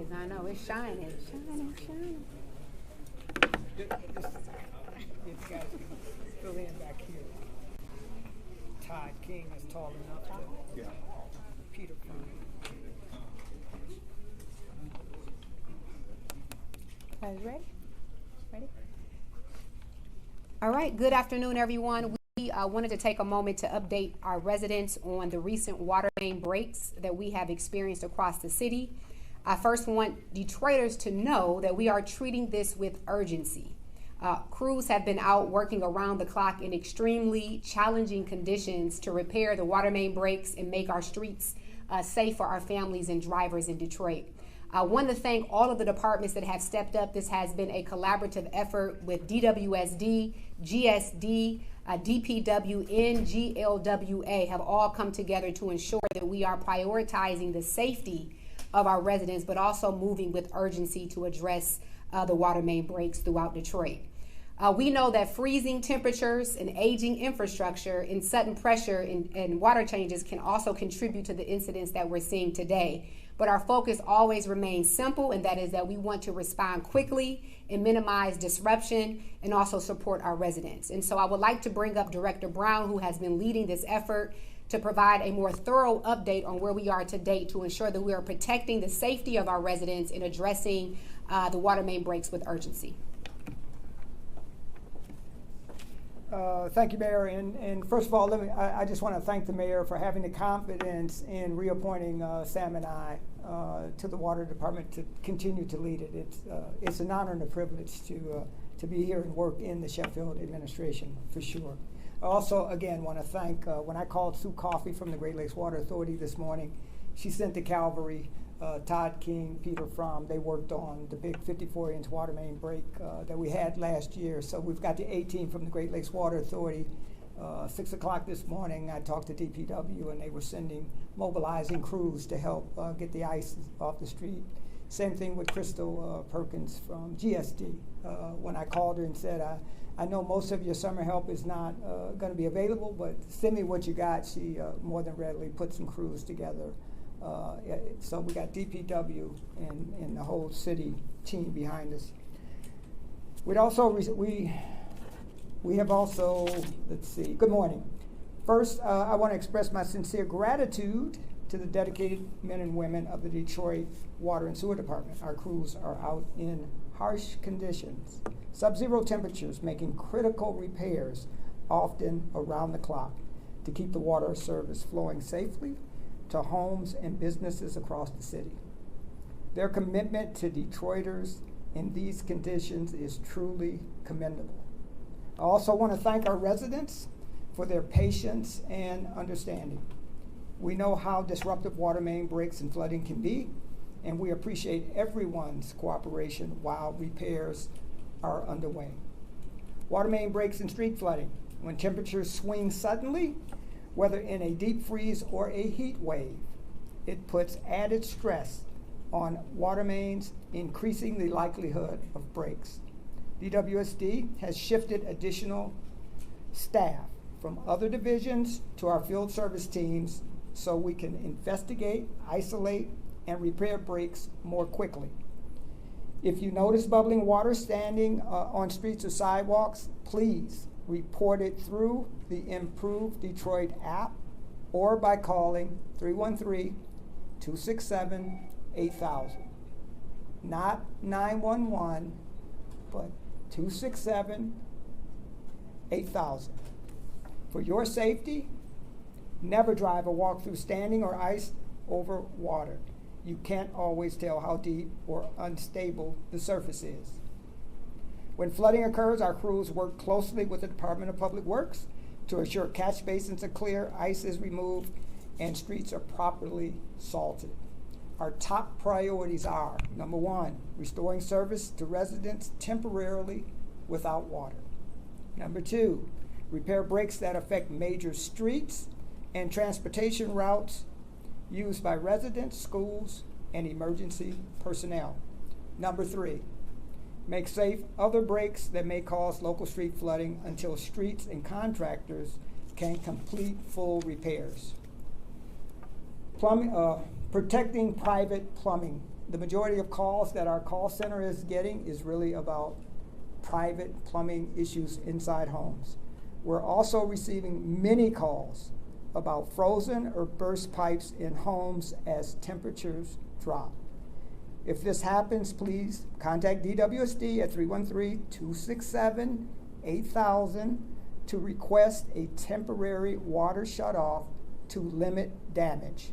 is. I know, it's shining, shining, shining. If you guys can fill in back here. Todd King is tall enough to. Yeah. Peter Fry. Guys ready? Ready? All right, good afternoon, everyone. We wanted to take a moment to update our residents on the recent water main breaks that we have experienced across the city. I first want Detroiters to know that we are treating this with urgency. Crews have been out working around the clock in extremely challenging conditions to repair the water main breaks and make our streets safe for our families and drivers in Detroit. I want to thank all of the departments that have stepped up. This has been a collaborative effort with DWSD, GSD, DPW, and GLWA have all come together to ensure that we are prioritizing the safety of our residents, but also moving with urgency to address the water main breaks throughout Detroit. We know that freezing temperatures and aging infrastructure and sudden pressure and water changes can also contribute to the incidents that we're seeing today. But our focus always remains simple, and that is that we want to respond quickly and minimize disruption and also support our residents. And so I would like to bring up Director Brown, who has been leading this effort, to provide a more thorough update on where we are to date to ensure that we are protecting the safety of our residents and addressing the water main breaks with urgency. Thank you, Mayor. And first of all, I just want to thank the Mayor for having the confidence in reappointing Sam and I to the Water Department to continue to lead it. It's an honor and a privilege to be here and work in the Sheffield administration, for sure. I also, again, want to thank, when I called Sue Coffey from the Great Lakes Water Authority this morning, she sent to Calvary Todd King, Peter Fromm. They worked on the big 54-inch water main break that we had last year. So we've got the 18 from the Great Lakes Water Authority. 6 o'clock this morning, I talked to DPW, and they were mobilizing crews to help get the ice off the street. Same thing with Crystal Perkins from GSD. When I called her and said, I know most of your summer help is not going to be available, but send me what you got. She more than readily put some crews together. So we got DPW and the whole city team behind us. We have also, let's see, good morning. First, I want to express my sincere gratitude to the dedicated men and women of the Detroit Water and Sewer Department. Our crews are out in harsh conditions, sub-zero temperatures, making critical repairs, often around the clock, to keep the water service flowing safely to homes and businesses across the city. Their commitment to Detroiters in these conditions is truly commendable. I also want to thank our residents for their patience and understanding. We know how disruptive water main breaks and flooding can be, and we appreciate everyone's cooperation while repairs are underway. Water main breaks and street flooding. When temperatures swing suddenly, whether in a deep freeze or a heat wave, it puts added stress on water mains, increasing the likelihood of breaks. DWSD has shifted additional staff from other divisions to our field service teams so we can investigate, isolate, and repair breaks more quickly. If you notice bubbling water standing on streets or sidewalks, please report it through the Improved Detroit app or by calling 313-267-8000. Not 911, but 267-8000. For your safety, never drive or walk through standing or ice over water. You can't always tell how deep or unstable the surface is. When flooding occurs, our crews work closely with the Department of Public Works to ensure catch basins are clear, ice is removed, and streets are properly salted. Our top priorities are, number one, restoring service to residents temporarily without water. Number two, repair breaks that affect major streets and transportation routes used by residents, schools, and emergency personnel. Number three, make safe other breaks that may cause local street flooding until streets and contractors can complete full repairs. Protecting private plumbing the majority of calls that our call center is getting is really about private plumbing issues inside homes. We're also receiving many calls about frozen or burst pipes in homes as temperatures drop. If this happens, please contact DWSD at 313-267-8000 to request a temporary water shutoff to limit damage.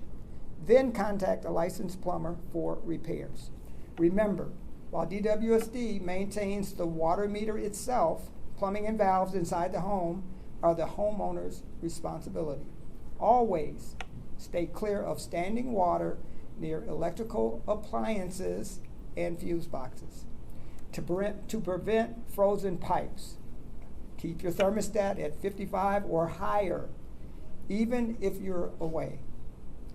Then contact a licensed plumber for repairs. Remember, while DWSD maintains the water meter itself, plumbing and valves inside the home are the homeowner's responsibility. Always stay clear of standing water near electrical appliances and fuse boxes. To prevent frozen pipes, keep your thermostat at 55 or higher, even if you're away.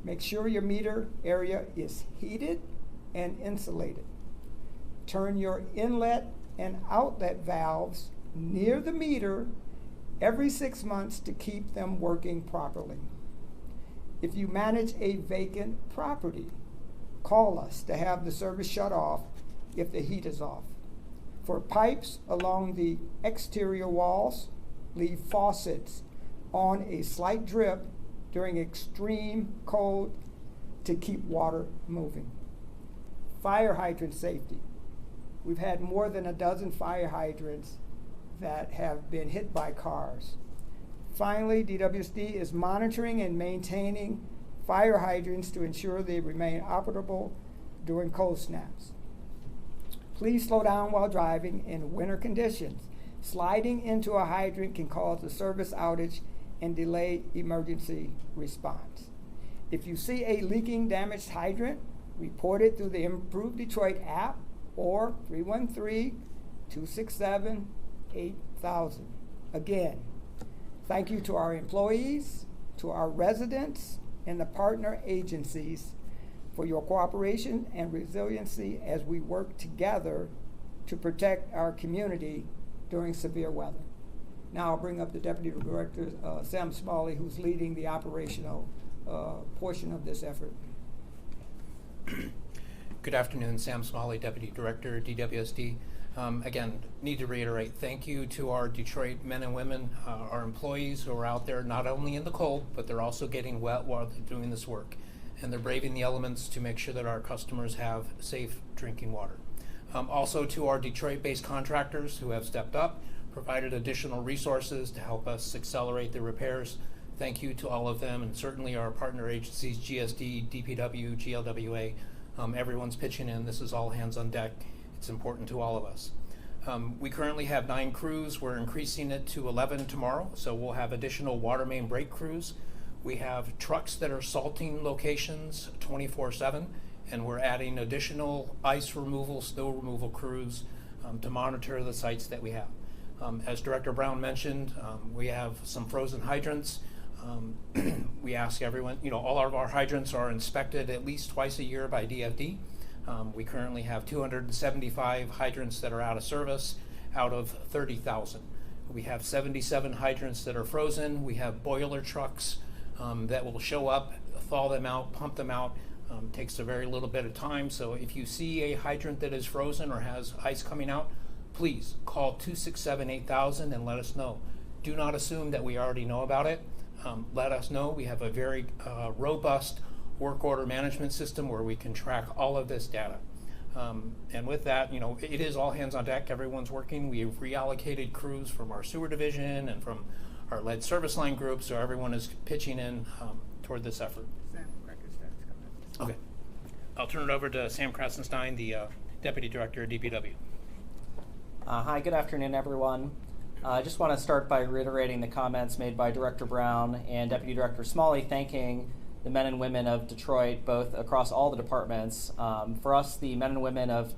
Make sure your meter area is heated and insulated. Turn your inlet and outlet valves near the meter every 6 months to keep them working properly. If you manage a vacant property, call us to have the service shut off if the heat is off. For pipes along the exterior walls, leave faucets on a slight drip during extreme cold to keep water moving. Fire hydrant safety. We've had more than a dozen fire hydrants that have been hit by cars. Finally, DWSD is monitoring and maintaining fire hydrants to ensure they remain operable during cold snaps. Please slow down while driving in winter conditions. Sliding into a hydrant can cause a service outage and delay emergency response. If you see a leaking, damaged hydrant, report it through the Improve Detroit app or 313-267-8000. Again, thank you to our employees, to our residents, and the partner agencies for your cooperation and resiliency as we work together to protect our community during severe weather. Now I'll bring up the Deputy Director, Sam Smalley, who's leading the operational portion of this effort. Good afternoon, Sam Smalley, Deputy Director, DWSD. Again, need to reiterate, thank you to our Detroit men and women, our employees who are out there not only in the cold, but they're also getting wet while they're doing this work. And they're braving the elements to make sure that our customers have safe drinking water. Also to our Detroit-based contractors who have stepped up, provided additional resources to help us accelerate the repairs. Thank you to all of them, and certainly our partner agencies, GSD, DPW, GLWA. Everyone's pitching in. This is all hands on deck. It's important to all of us. We currently have 9 crews. We're increasing it to 11 tomorrow, so we'll have additional water main break crews. We have trucks that are salting locations 24/7, and we're adding additional ice removal, snow removal crews to monitor the sites that we have. As Director Brown mentioned, we have some frozen hydrants. We ask everyone, all of our hydrants are inspected at least twice a year by DFD. We currently have 275 hydrants that are out of service out of 30,000. We have 77 hydrants that are frozen. We have boiler trucks that will show up, thaw them out, pump them out. Takes a very little bit of time. So if you see a hydrant that is frozen or has ice coming out, please call 267-8000 and let us know. Do not assume that we already know about it. Let us know. We have a very robust work order management system where we can track all of this data. And with that, it is all hands on deck. Everyone's working. We've reallocated crews from our sewer division and from our lead service line group, so everyone is pitching in toward this effort. Okay. I'll turn it over to Sam Krasenstein, the Deputy Director of DPW. Hi, good afternoon, everyone. I just want to start by reiterating the comments made by Director Brown and Deputy Director Smalley, thanking the men and women of Detroit, both across all the departments. For us, the men and women of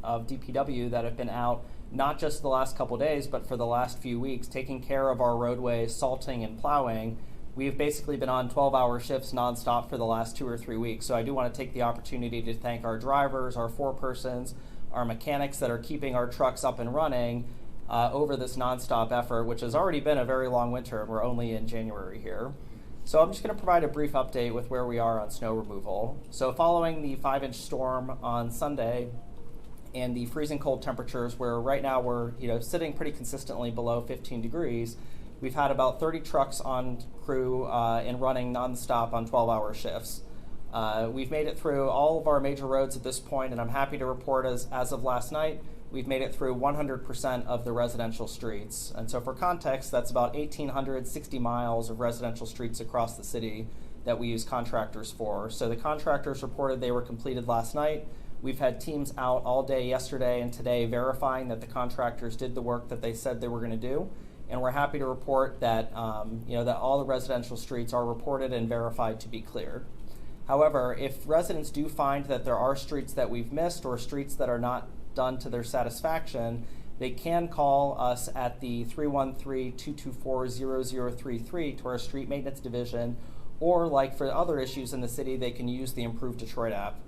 DPW that have been out not just the last couple days, but for the last few weeks, taking care of our roadways, salting and plowing. We've basically been on 12-hour shifts nonstop for the last 2 or 3 weeks. So I do want to take the opportunity to thank our drivers, our forepersons, our mechanics that are keeping our trucks up and running over this nonstop effort, which has already been a very long winter. We're only in January here. So I'm just going to provide a brief update with where we are on snow removal. So following the 5-inch storm on Sunday and the freezing cold temperatures, where right now we're sitting pretty consistently below 15 degrees, we've had about 30 trucks on crew and running nonstop on 12-hour shifts. We've made it through all of our major roads at this point, and I'm happy to report as of last night, we've made it through 100% of the residential streets. And so for context, that's about 1,860 miles of residential streets across the city that we use contractors for. So the contractors reported they were completed last night. We've had teams out all day yesterday and today verifying that the contractors did the work that they said they were going to do. And we're happy to report that, that all the residential streets are reported and verified to be cleared. However, if residents do find that there are streets that we've missed or streets that are not done to their satisfaction, they can call us at the 313-224-0033 to our street maintenance division, or like for other issues in the city, they can use the Improved Detroit app.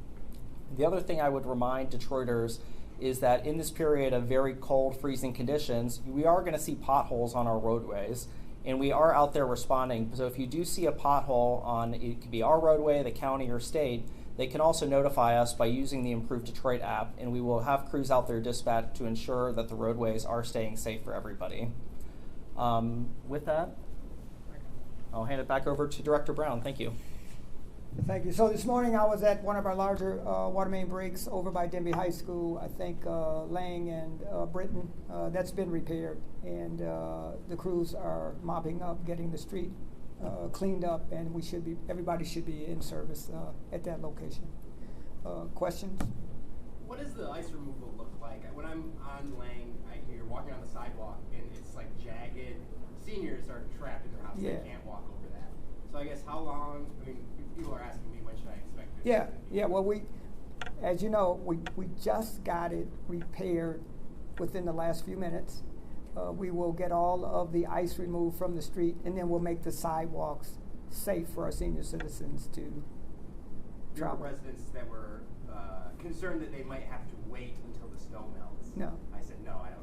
The other thing I would remind Detroiters is that in this period of very cold, freezing conditions, we are going to see potholes on our roadways. And we are out there responding. So if you do see a pothole on, it could be our roadway, the county, or state, they can also notify us by using the Improved Detroit app, and we will have crews out there dispatched to ensure that the roadways are staying safe for everybody. With that, I'll hand it back over to Director Brown. Thank you. Thank you. So this morning I was at one of our larger water main breaks over by Denby High School. I think Lang and Britton, that's been repaired, and the crews are mopping up, getting the street cleaned up, and everybody should be in service at that location. Questions? What does the ice removal look like? When I'm on Lang, you're walking on the sidewalk and it's like jagged. Seniors are trapped in their house. Yeah. They can't walk over that. So I guess how long, people are asking me when should I expect this? Yeah, well, as you know, we just got it repaired within the last few minutes. We will get all of the ice removed from the street, and then we'll make the sidewalks safe for our senior citizens to travel. There were residents that were concerned that they might have to wait until the snow melts. No. I said, no, I don't.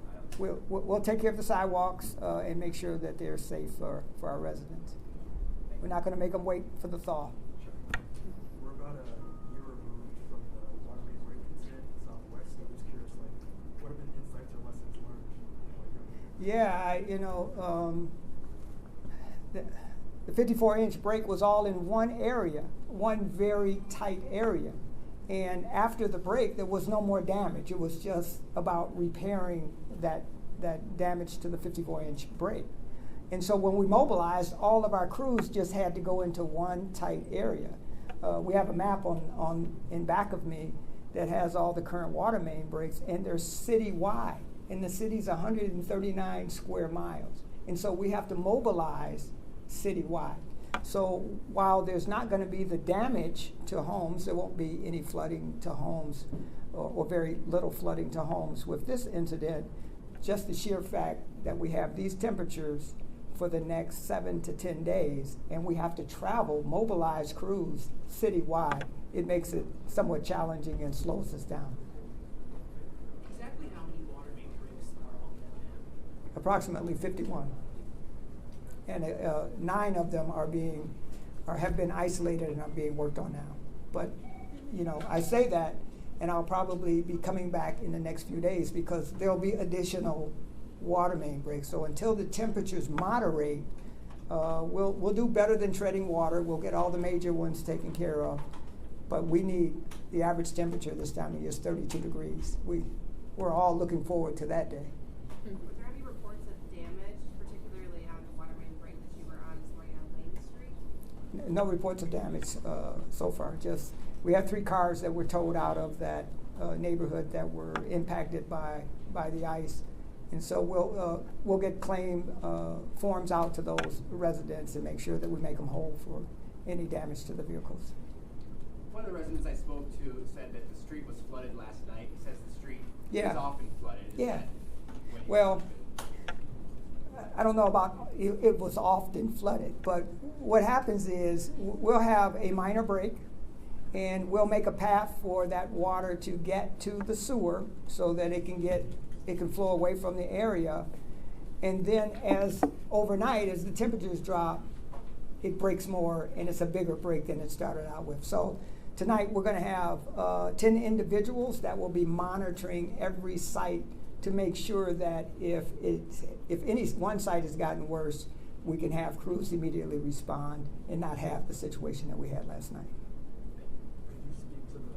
We'll take care of the sidewalks and make sure that they're safe for our residents. We're not going to make them wait for the thaw. Sure. We're about a year removed from the water main break incident in Southwest. So I'm just curious, what have been insights or lessons learned? The 54-inch break was all in one area, one very tight area. And after the break, there was no more damage. It was just about repairing that damage to the 54-inch break. And so when we mobilized, all of our crews just had to go into one tight area. We have a map in back of me that has all the current water main breaks, and they're citywide. And the city's 139 square miles. And so we have to mobilize citywide. So while there's not going to be the damage to homes, there won't be any flooding to homes or very little flooding to homes with this incident, just the sheer fact that we have these temperatures for the next 7 to 10 days, and we have to travel, mobilize crews citywide, it makes it somewhat challenging and slows us down. Exactly how many water main breaks are on that map? Approximately 51. And 9 of them have been isolated and are being worked on now. But, I say that, and I'll probably be coming back in the next few days because there'll be additional water main breaks. So until the temperatures moderate, we'll do better than treading water. We'll get all the major ones taken care of. But we need the average temperature this time of year is 32 degrees. We're all looking forward to that day. Were there any reports of damage, particularly on the water main break that you were on this morning on Lane Street? No reports of damage so far. Just we have 3 cars that were towed out of that neighborhood that were impacted by the ice, and so we'll get claim forms out to those residents and make sure that we make them whole for any damage to the vehicles. One of the residents I spoke to said that the street was flooded last night. He says the street Yeah. is often flooded. Is Yeah. that what he Well, said? I don't know about it was often flooded, but what happens is we'll have a minor break, and we'll make a path for that water to get to the sewer so that it can flow away from the area. And then overnight, as the temperatures drop, it breaks more, and it's a bigger break than it started out with. So tonight we're going to have 10 individuals that will be monitoring every site to make sure that if any one site has gotten worse, we can have crews immediately respond and not have the situation that we had last night. Could you speak to the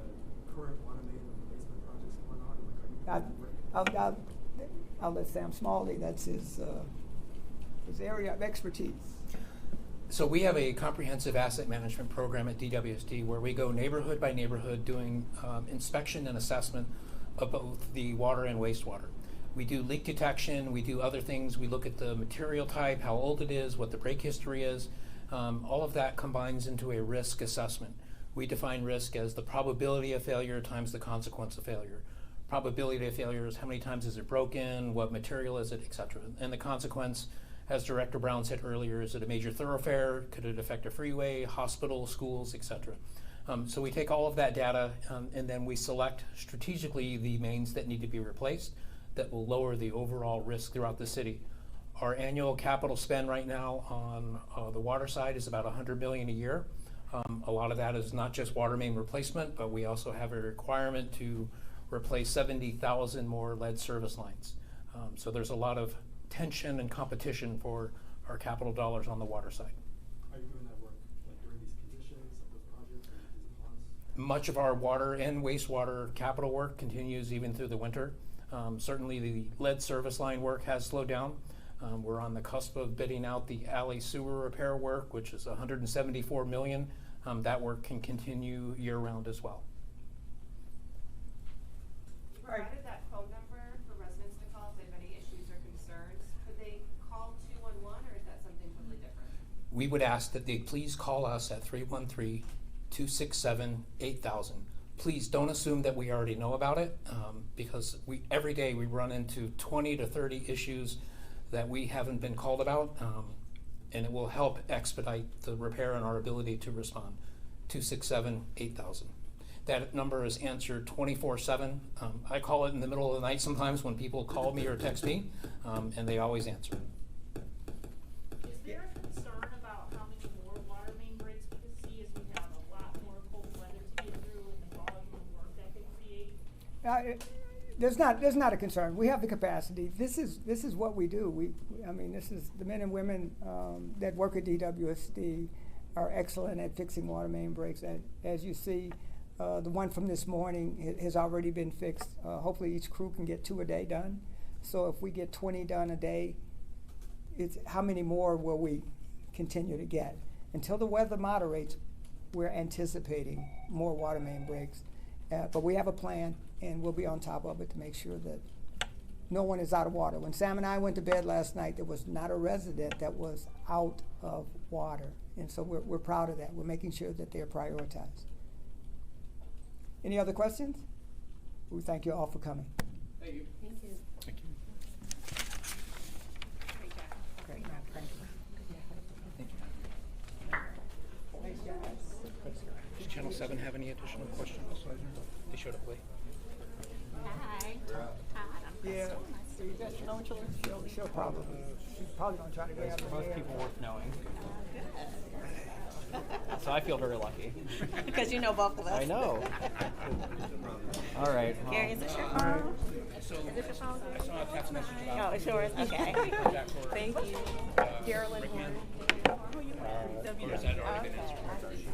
current water main and replacement projects going on? Like, are you I'll let Sam Smalley, that's his area of expertise. So we have a comprehensive asset management program at DWSD where we go neighborhood by neighborhood doing inspection and assessment of both the water and wastewater. We do leak detection, we do other things, we look at the material type, how old it is, what the break history is. All of that combines into a risk assessment. We define risk as the probability of failure times the consequence of failure. Probability of failure is how many times is it broken, what material is it, etc. And the consequence, as Director Brown said earlier, is it a major thoroughfare? Could it affect a freeway, hospital, schools, etc.? So we take all of that data and then we select strategically the mains that need to be replaced that will lower the overall risk throughout the city. Our annual capital spend right now on the water side is about $100 million a year. A lot of that is not just water main replacement, but we also have a requirement to replace 70,000 more lead service lines. So there's a lot of tension and competition for our capital dollars on the water side. Are you doing that work like during these conditions of those projects or these months? Much of our water and wastewater capital work continues even through the winter. Certainly the lead service line work has slowed down. We're on the cusp of bidding out the alley sewer repair work, which is $174 million. That work can continue year-round as well. You provided that phone number for residents to call if they have any issues or concerns. Could they call 211 or is that something totally different? We would ask that they please call us at 313-267-8000. Please don't assume that we already know about it because every day we run into 20 to 30 issues that we haven't been called about, and it will help expedite the repair and our ability to respond. 267-8000. That number is answered 24/7. I call it in the middle of the night sometimes when people call me or text me, and they always answer. Is there a concern about how many more water main breaks we could see as we have a lot more cold weather to get through and the volume of work that could create? There's not a concern. We have the capacity. This is what we do. This is the men and women that work at DWSD are excellent at fixing water main breaks. As you see, the one from this morning has already been fixed. Hopefully each crew can get 2 a day done. So if we get 20 done a day, it's how many more will we continue to get? Until the weather moderates, we're anticipating more water main breaks. But we have a plan, and we'll be on top of it to make sure that no one is out of water. When Sam and I went to bed last night, there was not a resident that was out of water. And so we're proud of that. We're making sure that they're prioritized. Any other questions? We thank you all for coming. Thank you. Thank you. Thank you. Great job. Great, thank you. Thank you. Does Channel 7 have any additional questions? They showed up late. Hi. Yeah. She'll probably, she's probably going to try to go after Both me. people worth knowing. So I feel very lucky. Because you know both of us. I know. All right. well, Gary, is this your phone? So Is this your phone? I saw a text message Oh, about it's yours? Okay. Thank you. Carolyn Rickman. Horn. Or has that already been answered? Okay.